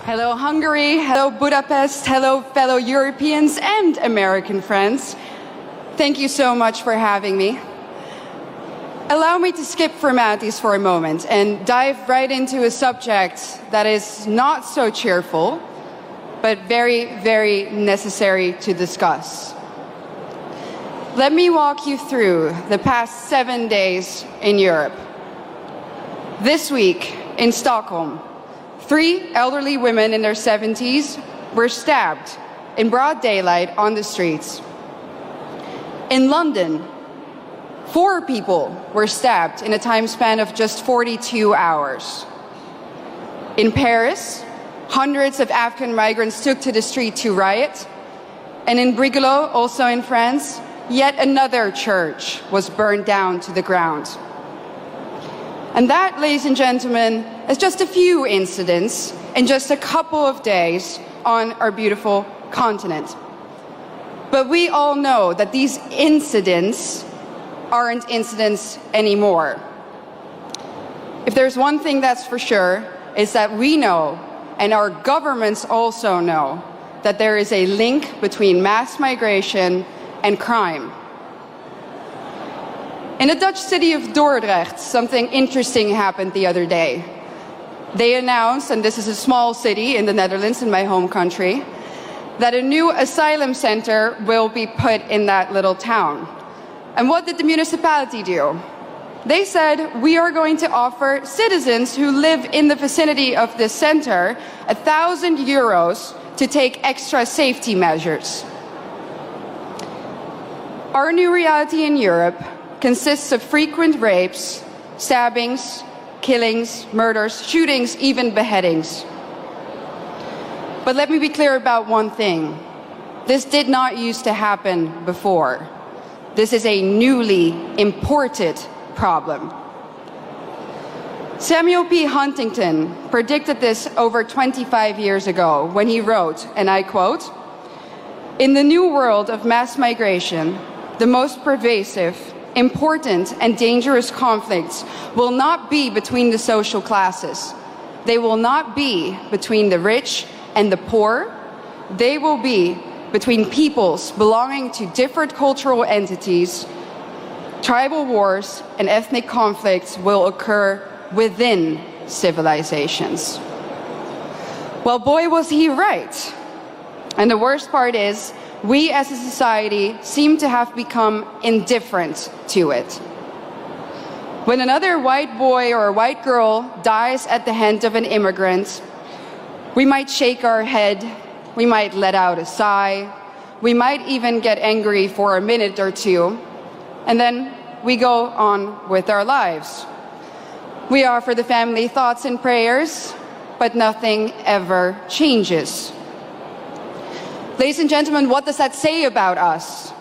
Hello Hungary, hello Budapest, hello fellow Europeans and American friends. Thank you so much for having me. Allow me to skip formalities for a moment and dive right into a subject that is not so cheerful, but very, very necessary to discuss. Let me walk you through the past 7 days in Europe. This week in Stockholm, 3 elderly women in their 70s were stabbed in broad daylight on the streets. In London, 4 people were stabbed in a time span of just 42 hours. In Paris, hundreds of African migrants took to the street to riot. And in Brigalow, also in France, yet another church was burned down to the ground. And that, ladies and gentlemen, is just a few incidents in just a couple of days on our beautiful continent. But we all know that these incidents aren't incidents anymore. If there's one thing that's for sure, is that we know, and our governments also know, that there is a link between mass migration and crime. In the Dutch city of Dordrecht, something interesting happened the other day. They announced, and this is a small city in the Netherlands, in my home country, that a new asylum center will be put in that little town. And what did the municipality do? They said, we are going to offer citizens who live in the vicinity of this center 1,000 euros to take extra safety measures. Our new reality in Europe consists of frequent rapes, stabbings, killings, murders, shootings, even beheadings. But let me be clear about one thing. This did not used to happen before. This is a newly imported problem. Samuel P. Huntington predicted this over 25 years ago when he wrote, and I quote, "In the new world of mass migration, the most pervasive, important and dangerous conflicts will not be between the social classes. They will not be between the rich and the poor. They will be between peoples belonging to different cultural entities. Tribal wars and ethnic conflicts will occur within civilizations." Well, boy, was he right. And the worst part is, we as a society seem to have become indifferent to it. When another white boy or white girl dies at the hand of an immigrant, we might shake our head, we might let out a sigh, we might even get angry for a minute or two, and then we go on with our lives. We offer the family thoughts and prayers, but nothing ever changes. Ladies and gentlemen, what does that say about us?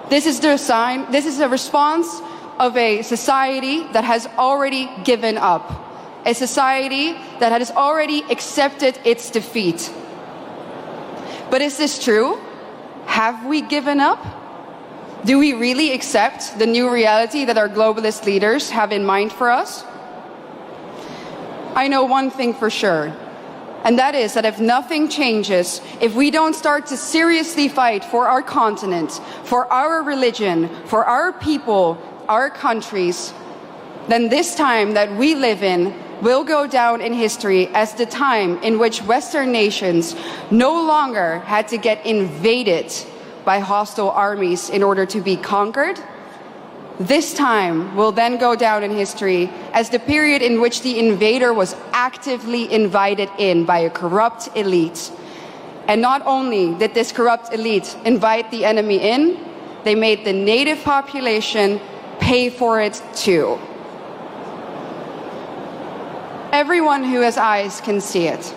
This is a response of a society that has already given up, a society that has already accepted its defeat. But is this true? Have we given up? Do we really accept the new reality that our globalist leaders have in mind for us? I know one thing for sure. And that is that if nothing changes, if we don't start to seriously fight for our continent, for our religion, for our people, our countries, then this time that we live in will go down in history as the time in which Western nations no longer had to get invaded by hostile armies in order to be conquered. This time will then go down in history as the period in which the invader was actively invited in by a corrupt elite. And not only did this corrupt elite invite the enemy in, they made the native population pay for it too. Everyone who has eyes can see it.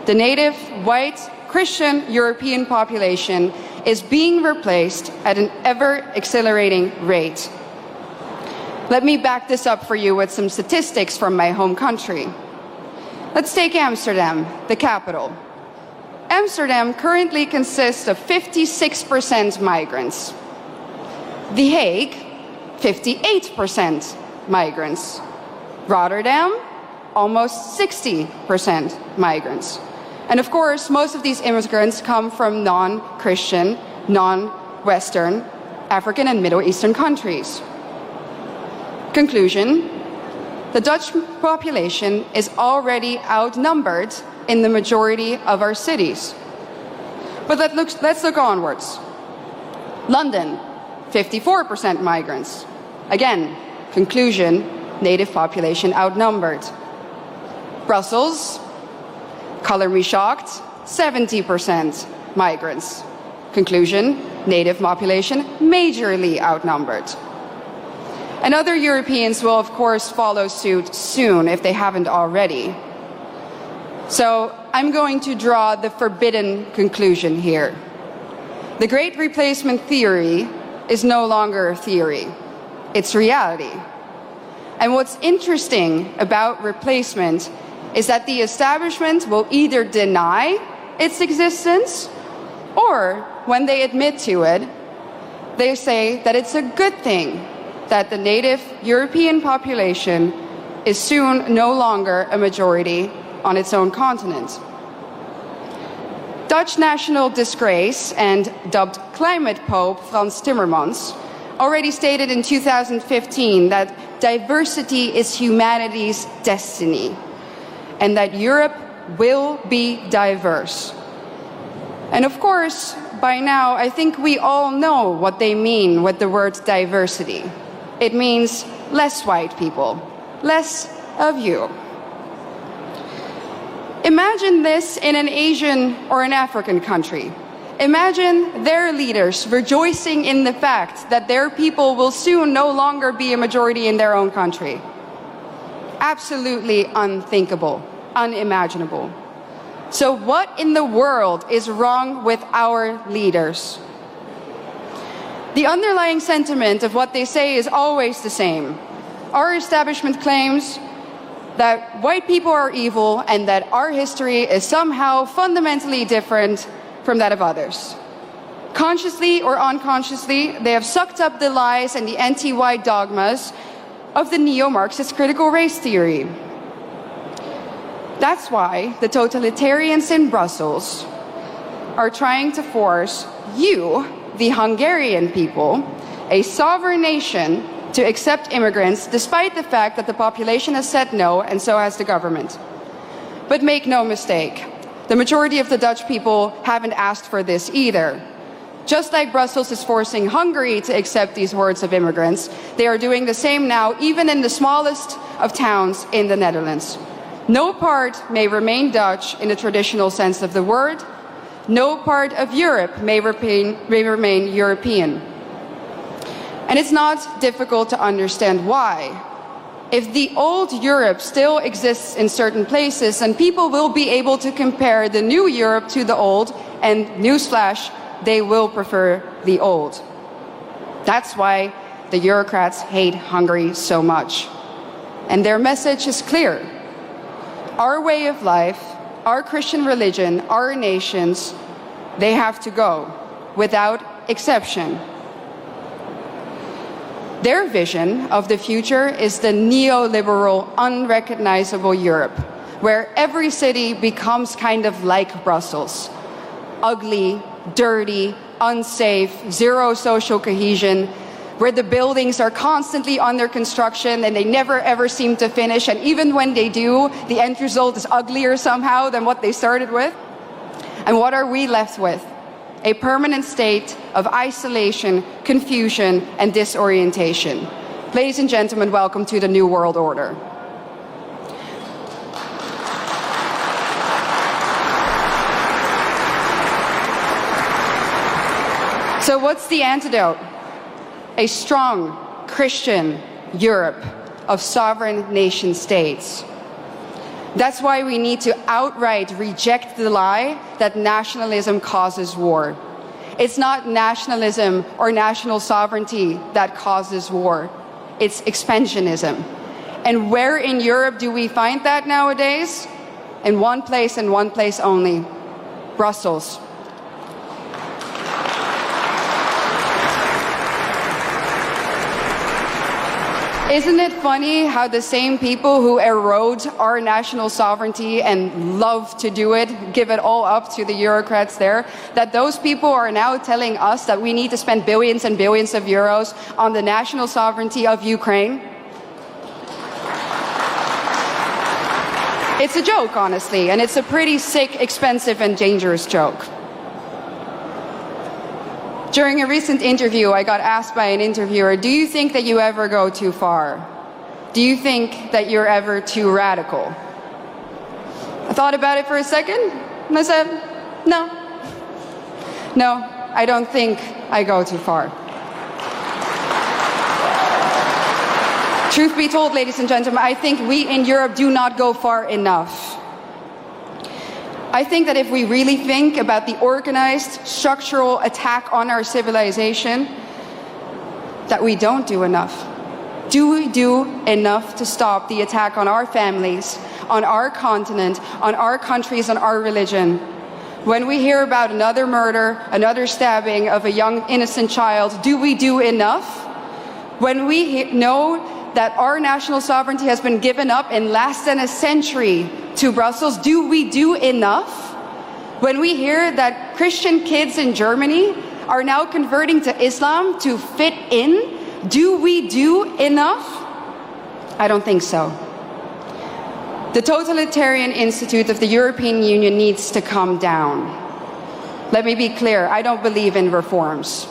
The native, white, Christian European population is being replaced at an ever-accelerating rate. Let me back this up for you with some statistics from my home country. Let's take Amsterdam, the capital. Amsterdam currently consists of 56% migrants. The Hague, 58% migrants. Rotterdam, almost 60% migrants. And of course, most of these immigrants come from non-Christian, non-Western, African and Middle Eastern countries. Conclusion: the Dutch population is already outnumbered in the majority of our cities. But let's look onwards. London, 54% migrants. Again, conclusion, native population outnumbered. Brussels, color me shocked, 70% migrants. Conclusion, native population majorly outnumbered. And other Europeans will of course follow suit soon if they haven't already. So I'm going to draw the forbidden conclusion here. The Great Replacement theory is no longer a theory, it's reality. And what's interesting about replacement is that the establishment will either deny its existence, or when they admit to it, they say that it's a good thing that the native European population is soon no longer a majority on its own continent. Dutch national disgrace and dubbed climate pope Frans Timmermans already stated in 2015 that diversity is humanity's destiny and that Europe will be diverse. And of course, by now, I think we all know what they mean with the word diversity. It means less white people, less of you. Imagine this in an Asian or an African country. Imagine their leaders rejoicing in the fact that their people will soon no longer be a majority in their own country. Absolutely unthinkable, unimaginable. So what in the world is wrong with our leaders? The underlying sentiment of what they say is always the same. Our establishment claims that white people are evil and that our history is somehow fundamentally different from that of others. Consciously or unconsciously, they have sucked up the lies and the anti-white dogmas of the neo-Marxist critical race theory. That's why the totalitarians in Brussels are trying to force you, the Hungarian people, a sovereign nation, to accept immigrants despite the fact that the population has said no, and so has the government. But make no mistake, the majority of the Dutch people haven't asked for this either. Just like Brussels is forcing Hungary to accept these hordes of immigrants, they are doing the same now, even in the smallest of towns in the Netherlands. No part may remain Dutch in the traditional sense of the word. No part of Europe may remain European. And it's not difficult to understand why. If the old Europe still exists in certain places, then people will be able to compare the new Europe to the old, and newsflash, they will prefer the old. That's why the Eurocrats hate Hungary so much. And their message is clear. Our way of life, our Christian religion, our nations, they have to go, without exception. Their vision of the future is the neoliberal, unrecognizable Europe, where every city becomes kind of like Brussels. Ugly, dirty, unsafe, zero social cohesion, where the buildings are constantly under construction and they never ever seem to finish, and even when they do, the end result is uglier somehow than what they started with. And what are we left with? A permanent state of isolation, confusion, and disorientation. Ladies and gentlemen, welcome to the New World Order. So what's the antidote? A strong Christian Europe of sovereign nation states. That's why we need to outright reject the lie that nationalism causes war. It's not nationalism or national sovereignty that causes war. It's expansionism. And where in Europe do we find that nowadays? In one place and one place only: Brussels. Isn't it funny how the same people who erode our national sovereignty and love to do it, give it all up to the bureaucrats there, that those people are now telling us that we need to spend billions and billions of euros on the national sovereignty of Ukraine? It's a joke, honestly, and it's a pretty sick, expensive, and dangerous joke. During a recent interview, I got asked by an interviewer, do you think that you ever go too far? Do you think that you're ever too radical? I thought about it for a second, and I said, no. No, I don't think I go too far. Truth be told, ladies and gentlemen, I think we in Europe do not go far enough. I think that if we really think about the organized, structural attack on our civilization, that we don't do enough. Do we do enough to stop the attack on our families, on our continent, on our countries, on our religion? When we hear about another murder, another stabbing of a young innocent child, do we do enough? When we know that our national sovereignty has been given up in less than a century to Brussels, do we do enough? When we hear that Christian kids in Germany are now converting to Islam to fit in, do we do enough? I don't think so. The totalitarian institute of the European Union needs to come down. Let me be clear, I don't believe in reforms.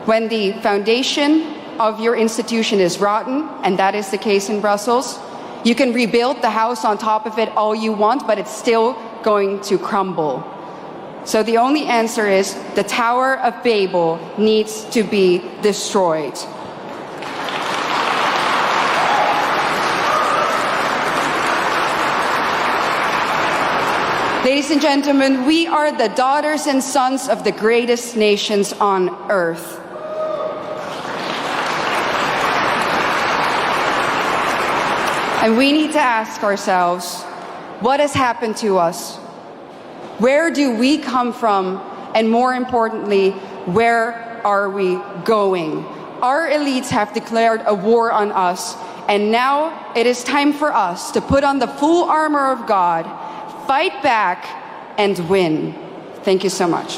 When the foundation of your institution is rotten, and that is the case in Brussels, you can rebuild the house on top of it all you want, but it's still going to crumble. So the only answer is the Tower of Babel needs to be destroyed. Ladies and gentlemen, we are the daughters and sons of the greatest nations on earth. And we need to ask ourselves, what has happened to us? Where do we come from? And more importantly, where are we going? Our elites have declared a war on us, and now it is time for us to put on the full armor of God, fight back, and win. Thank you so much.